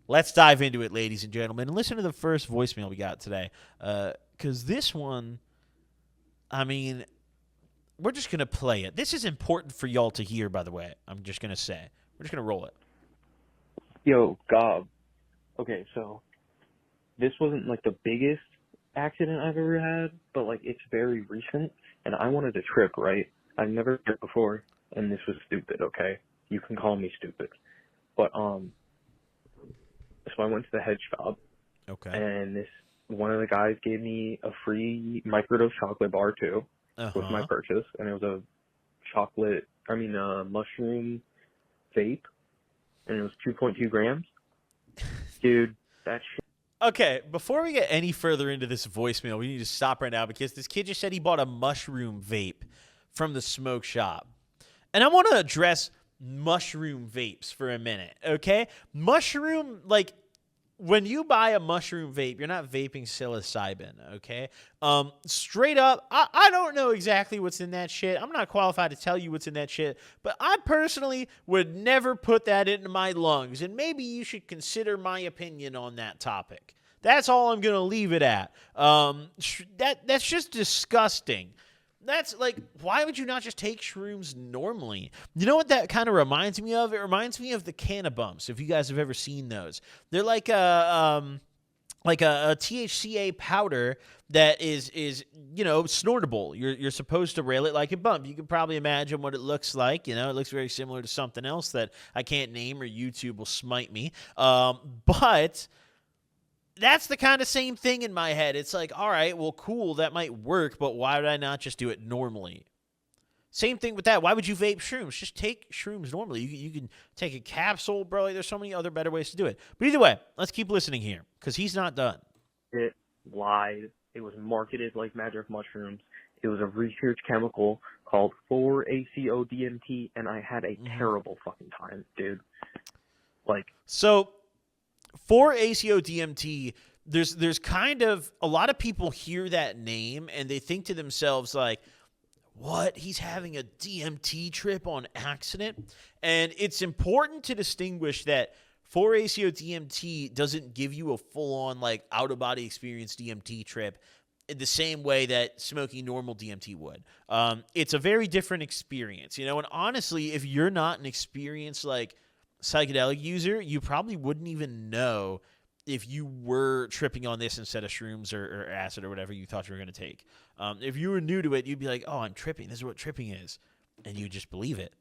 Let's dive into it, ladies and gentlemen, and listen to the first voicemail we got today. Because this one, I mean, we're just going to play it. This is important for y'all to hear, by the way. I'm just going to say. We're just going to roll it. Yo, Gob. Okay, so this wasn't like the biggest accident I've ever had, but like it's very recent, and I wanted to trip, right? I've never tripped before, and this was stupid, okay? You can call me stupid. But, so I went to the head shop, Okay. and one of the guys gave me a free microdose chocolate bar too, with my purchase, and it was a mushroom vape, and it was 2.2 grams. Dude, that shit. Okay, before we get any further into this voicemail, we need to stop right now because this kid just said he bought a mushroom vape from the smoke shop. And I want to address mushroom vapes for a minute, okay? Mushroom, like, when you buy a mushroom vape, you're not vaping psilocybin, okay? Straight up, I don't know exactly what's in that shit. I'm not qualified to tell you what's in that shit, but I personally would never put that into my lungs, and maybe you should consider my opinion on that topic. That's all I'm going to leave it at. That's just disgusting. That's like, why would you not just take shrooms normally? You know what that kind of reminds me of? It reminds me of the Cannabumps, if you guys have ever seen those. They're like a THCA powder that is snortable. You're supposed to rail it like a bump. You can probably imagine what it looks like. You know, it looks very similar to something else that I can't name or YouTube will smite me. But that's the kind of same thing in my head. It's like, all right, well, cool, that might work, but why would I not just do it normally? Same thing with that. Why would you vape shrooms? Just take shrooms normally. You can take a capsule, bro. Like, there's so many other better ways to do it. But either way, let's keep listening here because he's not done. It lied. It was marketed like magic mushrooms. It was a research chemical called 4-ACO-DMT, and I had a terrible fucking time, dude. So 4-ACO-DMT, there's kind of a lot of people hear that name and they think to themselves like, what? He's having a DMT trip on accident? And it's important to distinguish that 4-ACO-DMT doesn't give you a full-on like out-of-body experience DMT trip in the same way that smoking normal DMT would. It's a very different experience, you know. And honestly, if you're not an experienced like psychedelic user, you probably wouldn't even know if you were tripping on this instead of shrooms or acid or whatever you thought you were going to take. If you were new to it, you'd be like, oh, I'm tripping. This is what tripping is. And you just believe it.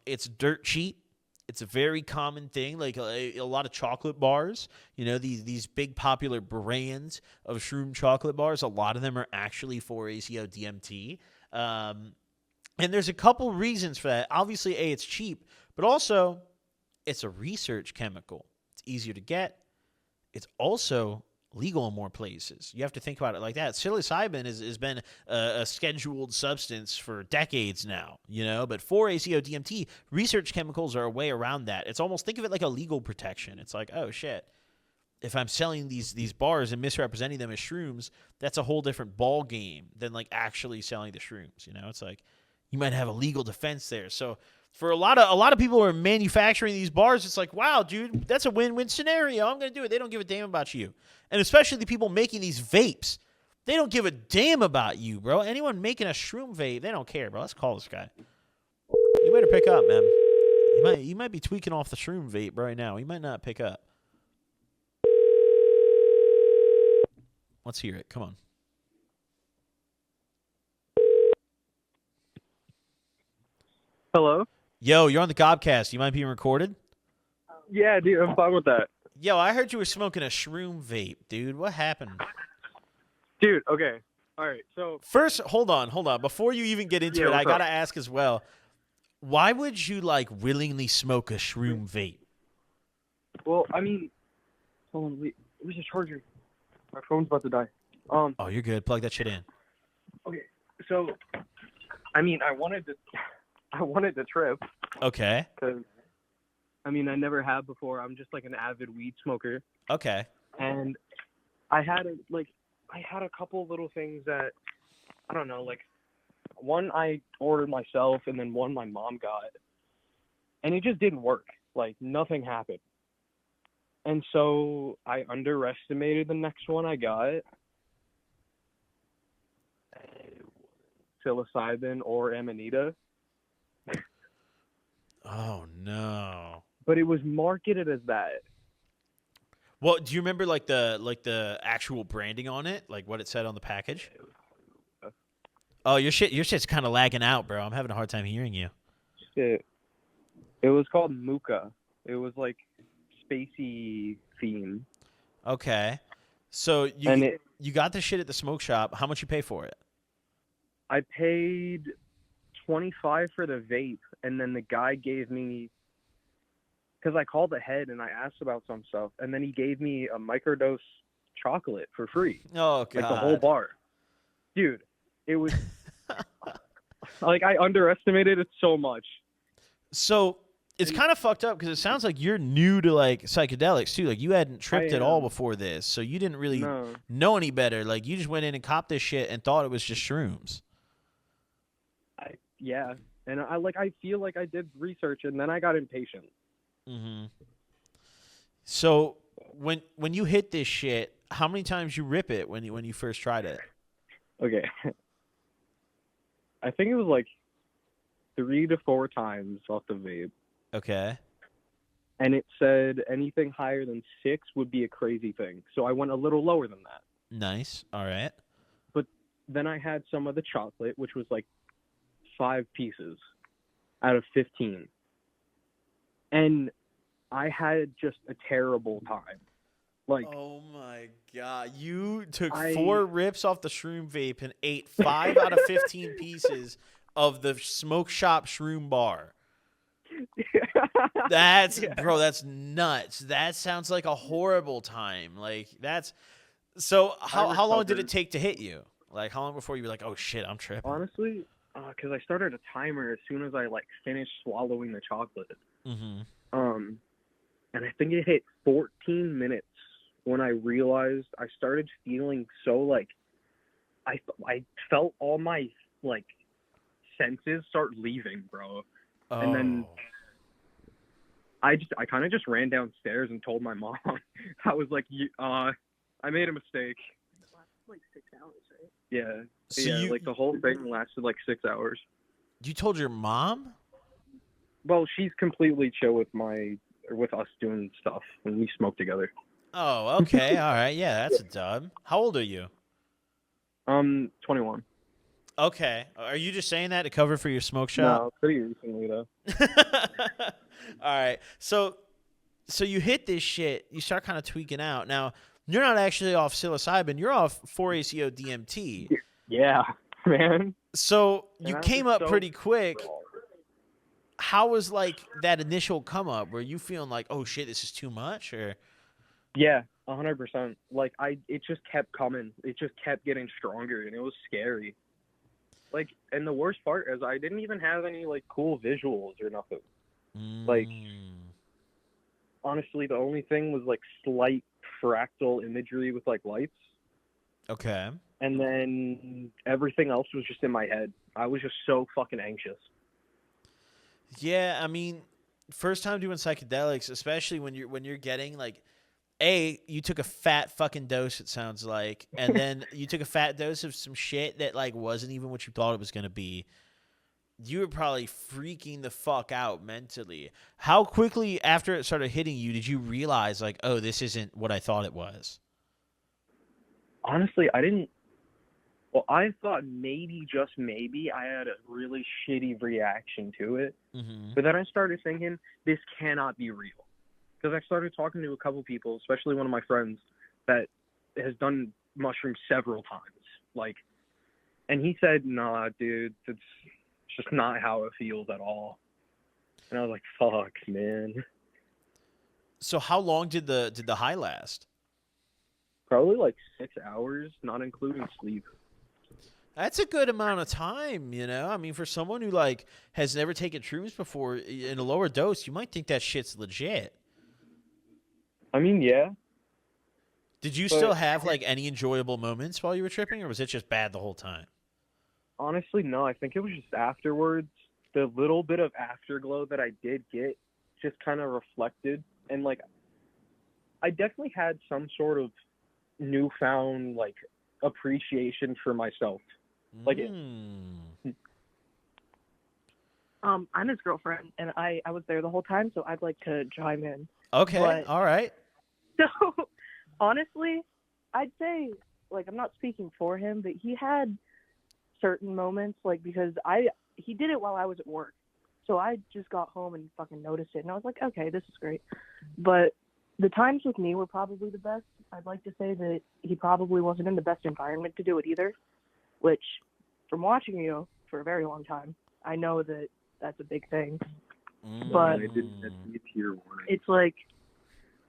It's dirt cheap. It's a very common thing, like a lot of chocolate bars. You know, these big popular brands of shroom chocolate bars, a lot of them are actually 4-ACO-DMT. And there's a couple reasons for that. Obviously, it's cheap, but also it's a research chemical. It's easier to get. It's also legal in more places. You have to think about it like that. Psilocybin has been a scheduled substance for decades now, you know, but 4-ACO-DMT, research chemicals are a way around that. It's almost, think of it like a legal protection. It's like, oh, shit, if I'm selling these bars and misrepresenting them as shrooms, that's a whole different ball game than, like, actually selling the shrooms, you know? It's like you might have a legal defense there. So for a lot of people who are manufacturing these bars, it's like, wow, dude, that's a win-win scenario. I'm going to do it. They don't give a damn about you. And especially the people making these vapes, they don't give a damn about you, bro. Anyone making a shroom vape, they don't care, bro. Let's call this guy. You better pick up, man. You might be tweaking off the shroom vape right now. He might not pick up. Let's hear it. Come on. Hello? Yo, you're on the Gobcast. You might be recorded? Yeah, dude, I'm fine with that. Yo, I heard you were smoking a shroom vape, dude. What happened? Dude, okay. All right, so... First, hold on. Before you even get into it, I got to ask as well, why would you, like, willingly smoke a shroom vape? Well, I mean... Hold on, wait. Where's the charger? My phone's about to die. Oh, you're good. Plug that shit in. Okay, so... I mean, I wanted to trip. Okay. Because... I mean, I never have before. I'm just like an avid weed smoker. Okay. And I had a couple little things that, I don't know, like one I ordered myself and then one my mom got. And it just didn't work. Like nothing happened. And so I underestimated the next one I got. Psilocybin or Amanita. Oh no. But it was marketed as that. Well, do you remember like the actual branding on it, like what it said on the package? Oh, your shit's kind of lagging out, bro. I'm having a hard time hearing you. Shit. It was called Muka. It was like spacey theme. Okay. So you got this shit at the smoke shop. How much you pay for it? I paid $25 for the vape, and then the guy gave me, because I called ahead and I asked about some stuff, and then he gave me a microdose chocolate for free. Oh god. Like the whole bar. Dude, it was like I underestimated it so much. So it's kind of fucked up because it sounds like you're new to like psychedelics too. Like you hadn't tripped at all before this, so you didn't really know any better. Like you just went in and copped this shit and thought it was just shrooms. Yeah, and I feel like I did research and then I got impatient. Mm-hmm. So when you hit this shit, how many times you rip it when you first tried it? Okay, I think it was like 3 to 4 times off the vape. Okay. And it said anything higher than 6 would be a crazy thing. So I went a little lower than that. Nice. All right. But then I had some of the chocolate, which was like 5 pieces out of 15. And I had just a terrible time. Like, oh my god. You took 4 rips off the shroom vape and ate 5 out of 15 pieces of the smoke shop shroom bar. Bro, that's nuts. That sounds like a horrible time. Like that's so how long did it take to hit you? Like how long before you were like, oh shit, I'm tripping? Honestly, because I started a timer as soon as I like finished swallowing the chocolate. Mm-hmm. And I think it hit 14 minutes when I realized I started feeling so like I felt all my like senses start leaving, bro. Oh. And then I kind of just ran downstairs and told my mom. I was like, I made a mistake. It lasted like 6 hours, right? Yeah. So yeah, like the whole thing lasted like 6 hours. You told your mom? Well, she's completely chill with us doing stuff when we smoke together. Oh, okay. All right. Yeah, that's a dub. How old are you? 21. Okay. Are you just saying that to cover for your smoke shop? No, pretty recently though. All right. So you hit this shit. You start kind of tweaking out. Now, you're not actually off psilocybin. You're off 4-ACO DMT. Yeah, man. So you came up pretty quick. How was like that initial come up? Were you feeling like, oh shit, this is too much, or? Yeah, 100%. Like it just kept coming. It just kept getting stronger, and it was scary. Like, and the worst part is I didn't even have any like cool visuals or nothing. Like, honestly, the only thing was like slight fractal imagery with like lights. Okay. And then everything else was just in my head. I was just so fucking anxious. Yeah, I mean, first time doing psychedelics, especially when you're getting like, you took a fat fucking dose, it sounds like, and then you took a fat dose of some shit that like wasn't even what you thought it was gonna be. You were probably freaking the fuck out mentally. How quickly after it started hitting you did you realize like, oh, this isn't what I thought it was? Honestly, I didn't. Well, I thought maybe, just maybe, I had a really shitty reaction to it. Mm-hmm. But then I started thinking, this cannot be real. Because I started talking to a couple people, especially one of my friends that has done mushrooms several times. Like, and he said, nah, dude, it's just not how it feels at all. And I was like, fuck, man. So how long did the high last? Probably like 6 hours, not including sleep. That's a good amount of time, you know? I mean, for someone who, like, has never taken shrooms before, in a lower dose, you might think that shit's legit. I mean, yeah. Did you still have, like, any enjoyable moments while you were tripping, or was it just bad the whole time? Honestly, no. I think it was just afterwards. The little bit of afterglow that I did get just kind of reflected. And, like, I definitely had some sort of newfound like appreciation for myself. Like I'm his girlfriend, and I was there the whole time, so I'd like to chime in. Okay, But- all right. So, honestly, I'd say, like, I'm not speaking for him, but he had certain moments, like, because he did it while I was at work. So I just got home and fucking noticed it, and I was like, okay, this is great. But the times with me were probably the best. I'd like to say that he probably wasn't in the best environment to do it either, which, from watching you for a very long time, I know that that's a big thing. But I didn't get the tier 1. it's like,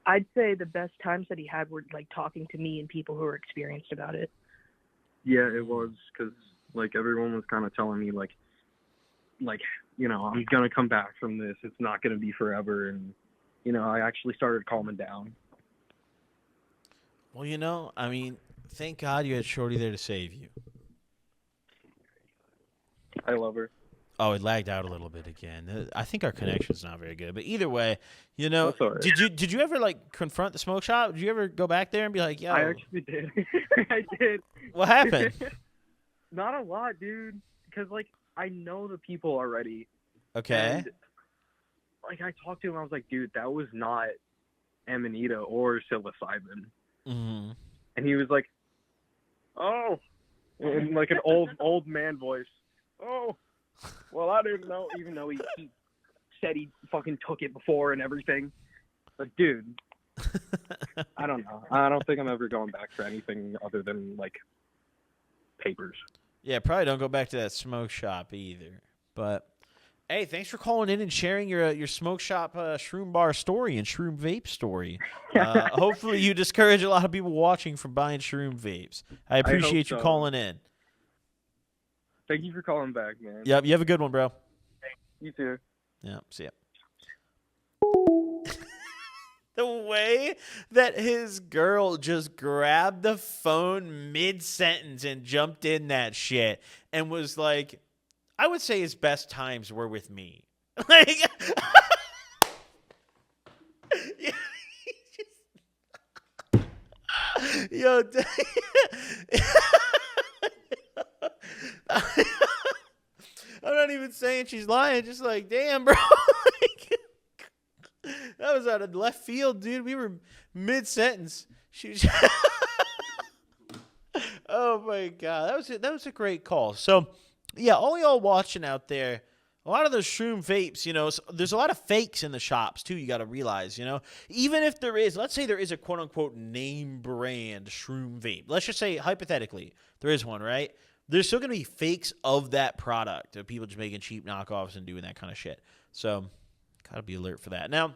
I'd say the best times that he had were like talking to me and people who were experienced about it. Yeah, it was, because like everyone was kind of telling me like you know, I'm gonna come back from this. It's not gonna be forever, and you know, I actually started calming down. Well, you know, I mean, thank God you had Shorty there to save you. I love her. Oh, it lagged out a little bit again. I think our connection's not very good. But either way, you know, That's all right. did you ever like confront the smoke shop? Did you ever go back there and be like, yo, I actually did. I did. what happened? Not a lot, dude. Because like I know the people already. Okay. And, like I talked to him, I was like, dude, that was not Amanita or psilocybin. Mm-hmm. And he was like, oh, in like an old man voice. Oh, well, I didn't know, even though he said he fucking took it before and everything. But dude, I don't know. I don't think I'm ever going back for anything other than like papers. Yeah, probably don't go back to that smoke shop either. But hey, thanks for calling in and sharing your smoke shop shroom bar story and shroom vape story. Hopefully you discourage a lot of people watching from buying shroom vapes. I appreciate you so. calling in. Thank you for calling back, man. Yep, you have a good one, bro. You too. Yep, see ya. The way that his girl just grabbed the phone mid-sentence and jumped in that shit and was like, I would say his best times were with me. Like, yo, I'm not even saying she's lying. Just like, damn, bro. That was out of left field, dude. We were mid-sentence. She was oh, my God. That was a great call. So, yeah, all y'all watching out there, a lot of those shroom vapes, you know, there's a lot of fakes in the shops, too, you got to realize, you know. Even if there is, let's say there is a quote-unquote name brand shroom vape. Let's just say, hypothetically, there is one, right? There's still going to be fakes of that product, of people just making cheap knockoffs and doing that kind of shit. So, got to be alert for that. Now,